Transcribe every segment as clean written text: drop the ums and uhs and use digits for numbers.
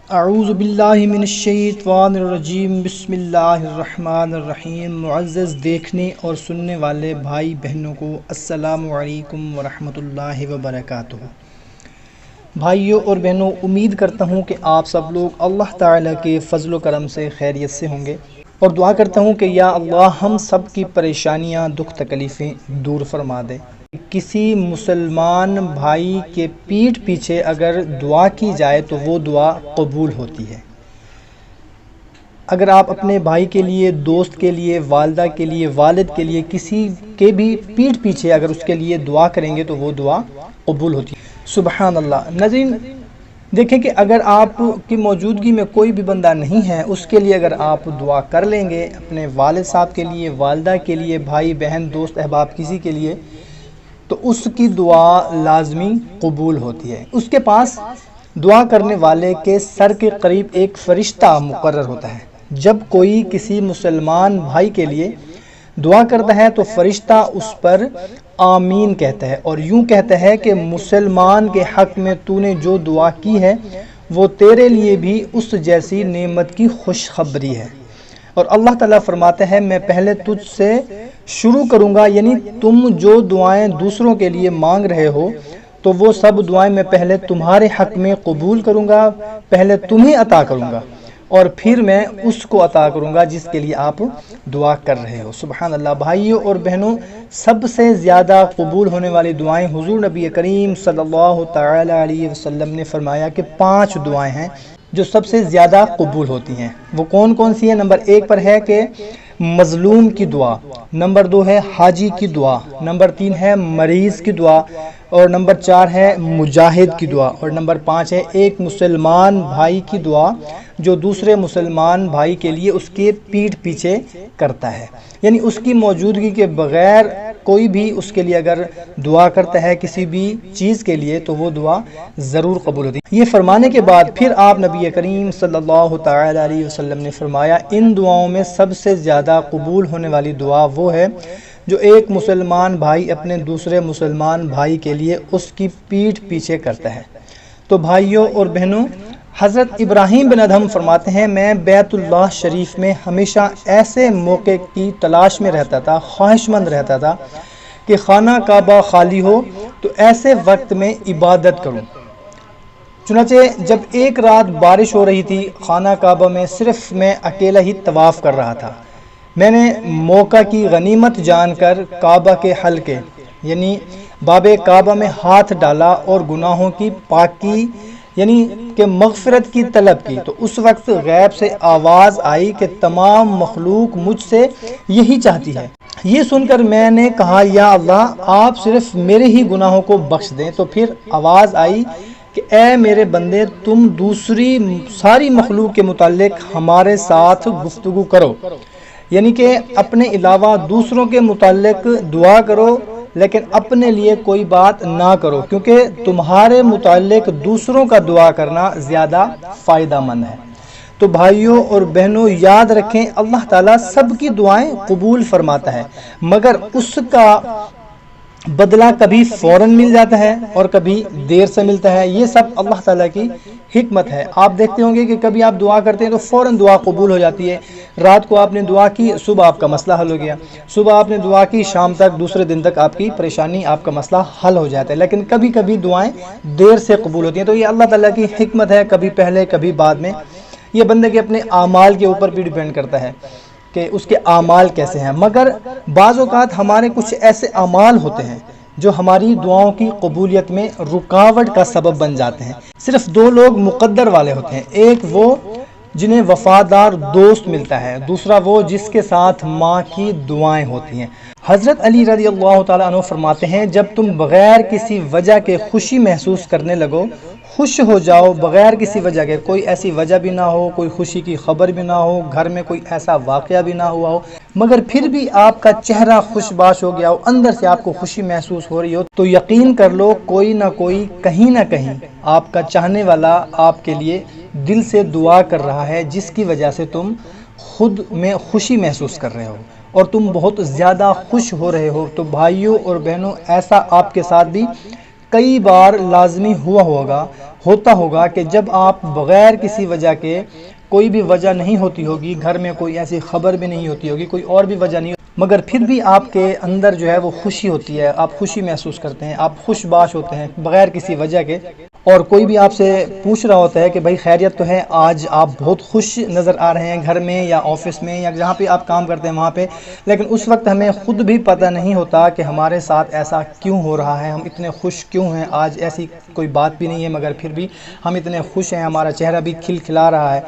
اعوذ باللہ من الشیطان الرجیم بسم اللہ الرحمن الرحیم۔ معزز دیکھنے اور سننے والے بھائی بہنوں کو السلام علیکم ورحمۃ اللہ وبرکاتہ۔ بھائیوں اور بہنوں، امید کرتا ہوں کہ آپ سب لوگ اللہ تعالیٰ کے فضل و کرم سے خیریت سے ہوں گے، اور دعا کرتا ہوں کہ یا اللہ ہم سب کی پریشانیاں، دکھ تکلیفیں دور فرما دے۔ کسی مسلمان بھائی کے پیٹھ پیچھے اگر دعا کی جائے تو وہ دعا قبول ہوتی ہے۔ اگر آپ اپنے بھائی کے لیے، دوست کے لیے، والدہ کے لیے، والد کے لیے، کسی کے بھی پیٹھ پیچھے اگر اس کے لیے دعا کریں گے تو وہ دعا قبول ہوتی ہے۔ سبحان اللہ۔ ناظرین دیکھیں کہ اگر آپ کی موجودگی میں کوئی بھی بندہ نہیں ہے، اس کے لیے اگر آپ دعا کر لیں گے، اپنے والد صاحب کے لیے، والدہ کے لیے، بھائی بہن، دوست احباب کسی کے لیے، تو اس کی دعا لازمی قبول ہوتی ہے۔ اس کے پاس دعا کرنے والے کے سر کے قریب ایک فرشتہ مقرر ہوتا ہے۔ جب کوئی کسی مسلمان بھائی کے لیے دعا کرتا ہے تو فرشتہ اس پر آمین کہتا ہے، اور یوں کہتا ہے کہ مسلمان کے حق میں تو نے جو دعا کی ہے وہ تیرے لیے بھی اس جیسی نعمت کی خوشخبری ہے۔ اور اللہ تعالیٰ فرماتے ہیں میں پہلے تجھ سے شروع کروں گا، یعنی تم جو دعائیں دوسروں کے لیے مانگ رہے ہو تو وہ سب دعائیں میں پہلے تمہارے حق میں قبول کروں گا، پہلے تمہیں عطا کروں گا، اور پھر میں اس کو عطا کروں گا جس کے لیے آپ دعا کر رہے ہو۔ سبحان اللہ۔ بھائیوں اور بہنوں، سب سے زیادہ قبول ہونے والی دعائیں حضور نبی کریم صلی اللہ تعالی علیہ وسلم نے فرمایا کہ 5 دعائیں ہیں جو سب سے زیادہ قبول ہوتی ہیں۔ وہ کون کون سی ہیں؟ نمبر 1 پر ہے کہ مظلوم کی دعا، نمبر 2 ہے حاجی کی دعا، نمبر 3 ہے مریض کی دعا، اور نمبر 4 ہے مجاہد کی دعا، اور نمبر 5 ہے ایک مسلمان بھائی کی دعا جو دوسرے مسلمان بھائی کے لیے اس کے پیٹھ پیچھے کرتا ہے۔ یعنی اس کی موجودگی کے بغیر کوئی بھی اس کے لیے اگر دعا کرتا ہے کسی بھی چیز کے لیے تو وہ دعا ضرور قبول ہوتی ہے۔ یہ فرمانے کے بعد پھر آپ نبی کریم صلی اللہ تعالی علیہ وسلم نے فرمایا ان دعاؤں میں سب سے زیادہ قبول ہونے والی دعا وہ ہے جو ایک مسلمان بھائی اپنے دوسرے مسلمان بھائی کے لیے اس کی پیٹھ پیچھے کرتا ہے۔ تو بھائیوں اور بہنوں، حضرت ابراہیم بن ادہم فرماتے ہیں میں بیت اللہ شریف میں ہمیشہ ایسے موقع کی تلاش میں رہتا تھا، خواہش مند رہتا تھا کہ خانہ کعبہ خالی ہو تو ایسے وقت میں عبادت کروں۔ چنانچہ جب ایک رات بارش ہو رہی تھی، خانہ کعبہ میں صرف میں اکیلا ہی طواف کر رہا تھا۔ میں نے موقع کی غنیمت جان کر کعبہ کے حلقے یعنی باب کعبہ میں ہاتھ ڈالا اور گناہوں کی پاکی یعنی کہ مغفرت کی طلب کی، تو اس وقت غیب سے آواز آئی کہ تمام مخلوق مجھ سے یہی چاہتی ہے۔ یہ سن کر میں نے کہا یا اللہ آپ صرف میرے ہی گناہوں کو بخش دیں۔ تو پھر آواز آئی کہ اے میرے بندے تم دوسری ساری مخلوق کے متعلق ہمارے ساتھ گفتگو کرو، یعنی کہ اپنے علاوہ دوسروں کے متعلق دعا کرو لیکن اپنے لیے کوئی بات نہ کرو، کیونکہ تمہارے متعلق دوسروں کا دعا کرنا زیادہ فائدہ مند ہے۔ تو بھائیوں اور بہنوں یاد رکھیں اللہ تعالیٰ سب کی دعائیں قبول فرماتا ہے، مگر اس کا بدلہ کبھی فوراً مل جاتا ہے اور کبھی دیر سے ملتا ہے۔ یہ سب اللہ تعالیٰ کی حکمت ہے۔ آپ دیکھتے ہوں گے کہ کبھی آپ دعا کرتے ہیں تو فوراً دعا قبول ہو جاتی ہے۔ رات کو آپ نے دعا کی، صبح آپ کا مسئلہ حل ہو گیا، صبح آپ نے دعا کی، شام تک دوسرے دن تک آپ کی پریشانی، آپ کا مسئلہ حل ہو جاتا ہے۔ لیکن کبھی کبھی دعائیں دیر سے قبول ہوتی ہیں، تو یہ اللہ تعالیٰ کی حکمت ہے، کبھی پہلے کبھی بعد میں۔ یہ بندے کے اپنے اعمال کے اوپر بھی ڈیپینڈ کرتا ہے کہ اس کے اعمال کیسے ہیں، مگر بعض اوقات ہمارے کچھ ایسے اعمال ہوتے ہیں جو ہماری دعاؤں کی قبولیت میں رکاوٹ کا سبب بن جاتے ہیں۔ صرف 2 لوگ مقدر والے ہوتے ہیں، ایک وہ جنہیں وفادار دوست ملتا ہے، دوسرا وہ جس کے ساتھ ماں کی دعائیں ہوتی ہیں۔ حضرت علی رضی اللہ تعالیٰ عنہ فرماتے ہیں جب تم بغیر کسی وجہ کے خوشی محسوس کرنے لگو، خوش ہو جاؤ بغیر کسی وجہ کے، کوئی ایسی وجہ بھی نہ ہو، کوئی خوشی کی خبر بھی نہ ہو، گھر میں کوئی ایسا واقعہ بھی نہ ہوا ہو، مگر پھر بھی آپ کا چہرہ خوش باش ہو گیا ہو، اندر سے آپ کو خوشی محسوس ہو رہی ہو، تو یقین کر لو کوئی نہ کوئی کہیں نہ کہیں آپ کا چاہنے والا آپ کے لیے دل سے دعا کر رہا ہے، جس کی وجہ سے تم خود میں خوشی محسوس کر رہے ہو اور تم بہت زیادہ خوش ہو رہے ہو۔ تو بھائیوں اور بہنوں ایسا آپ کے ساتھ بھی کئی بار لازمی ہوا ہوتا ہوگا کہ جب آپ بغیر کسی وجہ کے، کوئی بھی وجہ نہیں ہوتی ہوگی، گھر میں کوئی ایسی خبر بھی نہیں ہوتی ہوگی، کوئی اور بھی وجہ نہیں، مگر پھر بھی آپ کے اندر جو ہے وہ خوشی ہوتی ہے، آپ خوشی محسوس کرتے ہیں، آپ خوش باش ہوتے ہیں بغیر کسی وجہ کے، اور کوئی بھی آپ سے پوچھ رہا ہوتا ہے کہ بھائی خیریت تو ہے، آج آپ بہت خوش نظر آ رہے ہیں گھر میں یا آفس میں یا جہاں پہ آپ کام کرتے ہیں وہاں پہ، لیکن اس وقت ہمیں خود بھی پتہ نہیں ہوتا کہ ہمارے ساتھ ایسا کیوں ہو رہا ہے، ہم اتنے خوش کیوں ہیں، آج ایسی کوئی بات بھی نہیں ہے مگر پھر بھی ہم اتنے خوش ہیں، ہمارا چہرہ بھی کھلکھلا رہا ہے۔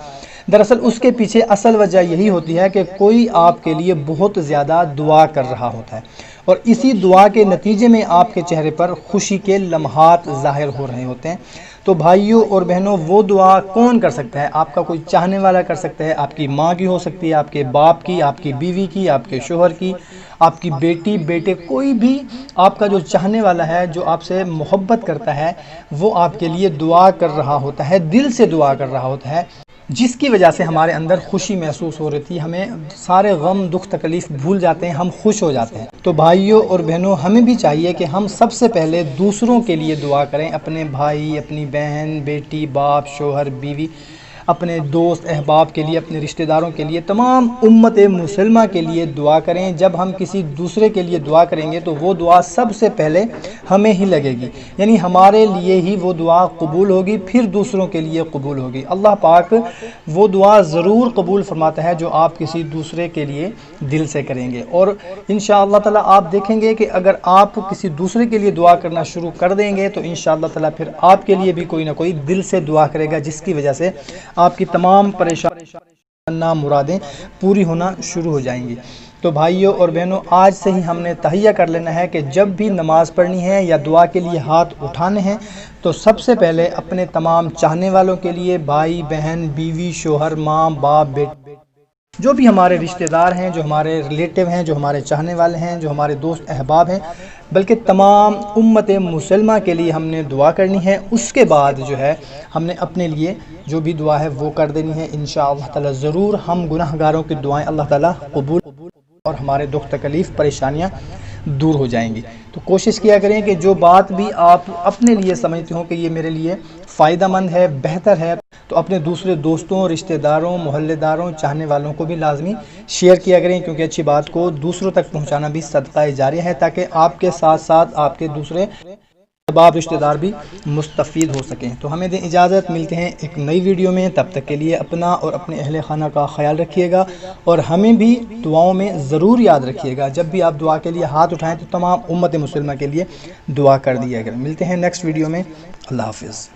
دراصل اس کے پیچھے اصل وجہ یہی ہوتی ہے کہ کوئی آپ کے لیے بہت زیادہ دعا کر رہا ہوتا ہے، اور اسی دعا کے نتیجے میں آپ کے چہرے پر خوشی کے لمحات ظاہر ہو رہے ہوتے ہیں۔ تو بھائیوں اور بہنوں، وہ دعا کون کر سکتا ہے؟ آپ کا کوئی چاہنے والا کر سکتا ہے، آپ کی ماں کی ہو سکتی ہے، آپ کے باپ کی، آپ کی بیوی کی، آپ کے شوہر کی، آپ کی بیٹی بیٹے، کوئی بھی آپ کا جو چاہنے والا ہے، جو آپ سے محبت کرتا ہے، وہ آپ کے لیے دعا کر رہا ہوتا ہے، دل سے دعا کر رہا ہوتا ہے، جس کی وجہ سے ہمارے اندر خوشی محسوس ہو رہی تھی، ہمیں سارے غم دکھ تکلیف بھول جاتے ہیں، ہم خوش ہو جاتے ہیں۔ تو بھائیوں اور بہنوں، ہمیں بھی چاہیے کہ ہم سب سے پہلے دوسروں کے لیے دعا کریں، اپنے بھائی، اپنی بہن، بیٹی، باپ، شوہر، بیوی، اپنے دوست احباب کے لیے، اپنے رشتہ داروں کے لیے، تمام امت مسلمہ کے لیے دعا کریں۔ جب ہم کسی دوسرے کے لیے دعا کریں گے تو وہ دعا سب سے پہلے ہمیں ہی لگے گی، یعنی ہمارے لیے ہی وہ دعا قبول ہوگی، پھر دوسروں کے لیے قبول ہوگی۔ اللہ پاک وہ دعا ضرور قبول فرماتا ہے جو آپ کسی دوسرے کے لیے دل سے کریں گے، اور انشاءاللہ تعالی آپ دیکھیں گے کہ اگر آپ کسی دوسرے کے لیے دعا کرنا شروع کر دیں گے تو انشاءاللہ تعالی پھر آپ کے لیے بھی کوئی نہ کوئی دل سے دعا کرے گا، جس کی وجہ سے آپ کی تمام پریشانیاں، مرادیں پوری ہونا شروع ہو جائیں گی۔ تو بھائیوں اور بہنوں، آج سے ہی ہم نے تہیہ کر لینا ہے کہ جب بھی نماز پڑھنی ہے یا دعا کے لیے ہاتھ اٹھانے ہیں تو سب سے پہلے اپنے تمام چاہنے والوں کے لیے، بھائی بہن، بیوی، شوہر، ماں، باپ، بیٹے، جو بھی ہمارے رشتہ دار ہیں، جو ہمارے ریلیٹیو ہیں، جو ہمارے چاہنے والے ہیں، جو ہمارے دوست احباب ہیں، بلکہ تمام امت مسلمہ کے لیے ہم نے دعا کرنی ہے۔ اس کے بعد جو ہے ہم نے اپنے لیے جو بھی دعا ہے وہ کر دینی ہے۔ انشاءاللہ تعالی ضرور ہم گناہ گاروں کی دعائیں اللہ تعالی قبول اور ہمارے دکھ تکلیف پریشانیاں دور ہو جائیں گی۔ تو کوشش کیا کریں کہ جو بات بھی آپ اپنے لیے سمجھتے ہوں کہ یہ میرے لیے فائدہ مند ہے، بہتر ہے، تو اپنے دوسرے دوستوں، رشتہ داروں، محلے داروں، چاہنے والوں کو بھی لازمی شیئر کیا کریں، کیونکہ اچھی بات کو دوسروں تک پہنچانا بھی صدقہ جاریہ ہے، تاکہ آپ کے ساتھ ساتھ آپ کے دوسرے احباب، رشتہ دار بھی مستفید ہو سکیں۔ تو ہمیں دیں اجازت، ملتے ہیں ایک نئی ویڈیو میں، تب تک کے لیے اپنا اور اپنے اہل خانہ کا خیال رکھیے گا، اور ہمیں بھی دعاؤں میں ضرور یاد رکھیے گا۔ جب بھی آپ دعا کے لیے ہاتھ اٹھائیں تو تمام امت مسلمہ کے لیے دعا کر دیا کریں۔ ملتے ہیں نیکسٹ ویڈیو میں، اللہ حافظ۔